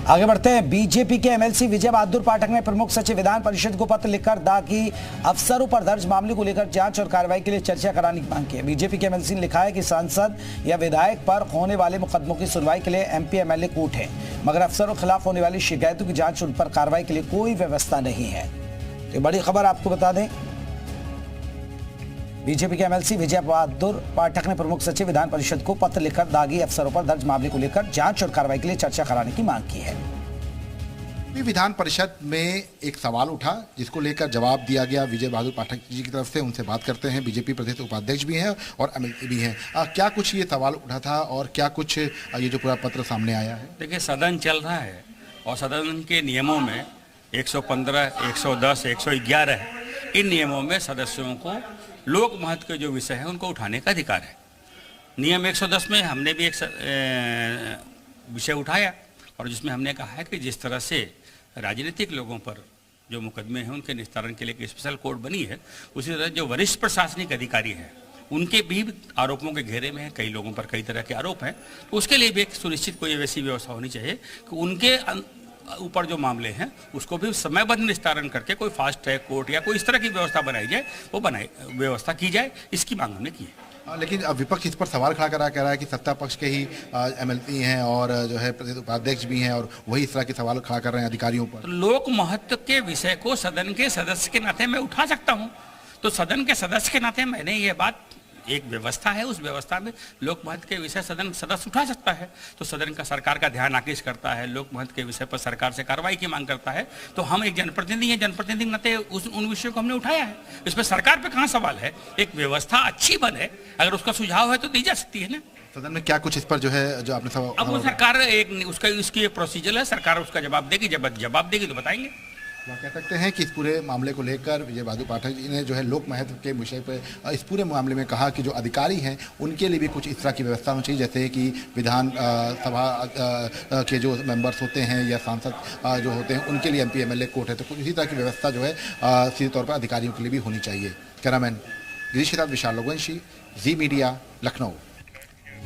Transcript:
आगे बढ़ते हैं। बीजेपी के एमएलसी विजय बहादुर पाठक ने प्रमुख सचिव विधान परिषद को पत्र लिखकर दा कि अफसरों पर दर्ज मामले को लेकर जांच और कार्रवाई के लिए चर्चा कराने की मांग की है। बीजेपी के एमएलसी ने लिखा है कि सांसद या विधायक पर होने वाले मुकदमों की सुनवाई के लिए एमपी एमएलए कोर्ट है, मगर अफसरों के खिलाफ होने वाली शिकायतों की जांच उन पर कार्रवाई के लिए कोई व्यवस्था नहीं है। तो बड़ी खबर आपको बता दें, बीजेपी के एमएलसी विजय बहादुर पाठक ने प्रमुख सचिव विधान परिषद को पत्र लिखकर दागी अफसरों पर दर्ज मामले को लेकर जांच और कार्रवाई के लिए चर्चा कराने की मांग की है। विधान परिषद में एक सवाल उठा जिसको लेकर जवाब दिया गया विजय बहादुर पाठक जी की तरफ से। उनसे बात करते हैं। बीजेपी प्रदेश उपाध्यक्ष भी हैं और एमएलसी भी हैं। क्या कुछ ये सवाल उठा था और क्या कुछ ये जो पूरा पत्र सामने आया है? देखिए, सदन चल रहा है और सदन के नियमों में 115, 110, 111 इन नियमों में सदस्यों को लोक महत्व के जो विषय है उनको उठाने का अधिकार है। नियम 110 में हमने भी एक विषय उठाया और जिसमें हमने कहा है कि जिस तरह से राजनीतिक लोगों पर जो मुकदमे हैं उनके निस्तारण के लिए एक स्पेशल कोर्ट बनी है, उसी तरह जो वरिष्ठ प्रशासनिक अधिकारी हैं उनके भी आरोपों के घेरे में है। कई लोगों पर कई तरह के आरोप हैं, तो उसके लिए भी एक सुनिश्चित कोई वैसी व्यवस्था होनी चाहिए कि उनके ऊपर जो मामले हैं उसको भी समयबद्ध निस्तारण करके कोई फास्ट ट्रैक कोर्ट या कोई इस तरह की व्यवस्था बनाई जाए, वो व्यवस्था की जाए, इसकी मांग हमने की है। लेकिन विपक्ष इस पर सवाल खड़ा कह रहा है कि सत्ता पक्ष के ही एमएलसी हैं और जो है प्रदेश उपाध्यक्ष भी हैं और वही इस तरह के सवाल खड़ा कर रहे हैं अधिकारियों पर। तो लोक महत्व के विषय को सदन के सदस्य के नाते मैं उठा सकता हूं, तो सदन के सदस्य के नाते मैंने ये बात, एक व्यवस्था है, उस व्यवस्था में लोक महत्व के विषय सदन सदस्य उठा सकता है। तो सदन का सरकार का ध्यान आकृष्ट करता है, लोक महत्व के विषय पर सरकार से कार्रवाई की मांग करता है, तो हम एक जनप्रतिनिधि हैं, जनप्रतिनिधि के नाते उन विषयों को हमने उठाया है। इसमें सरकार पे कहाँ सवाल है? एक व्यवस्था अच्छी बने, अगर उसका सुझाव है तो दी जा सकती है ना। सदन में क्या कुछ इस पर जो है जो आपने सवाल, अब वो सरकार उसकी एक प्रोसीजर है, सरकार उसका जवाब देगी, जब जवाब देगी तो बताएंगे। कह सकते हैं कि इस पूरे मामले को लेकर विजय बहादुर पाठक जी ने जो है लोक महत्व के विषय पर इस पूरे मामले में कहा कि जो अधिकारी हैं उनके लिए भी कुछ इस तरह की व्यवस्था होनी चाहिए, जैसे कि विधान सभा के जो मेंबर्स होते हैं या सांसद जो होते हैं उनके लिए एमपी एमएलए कोर्ट है, तो कुछ इसी तरह की व्यवस्था जो है सीधे तौर पर अधिकारियों के लिए भी होनी चाहिए। कैमरामैन गिरीश के साथ विशाल लोगवंशी, जी मीडिया, लखनऊ।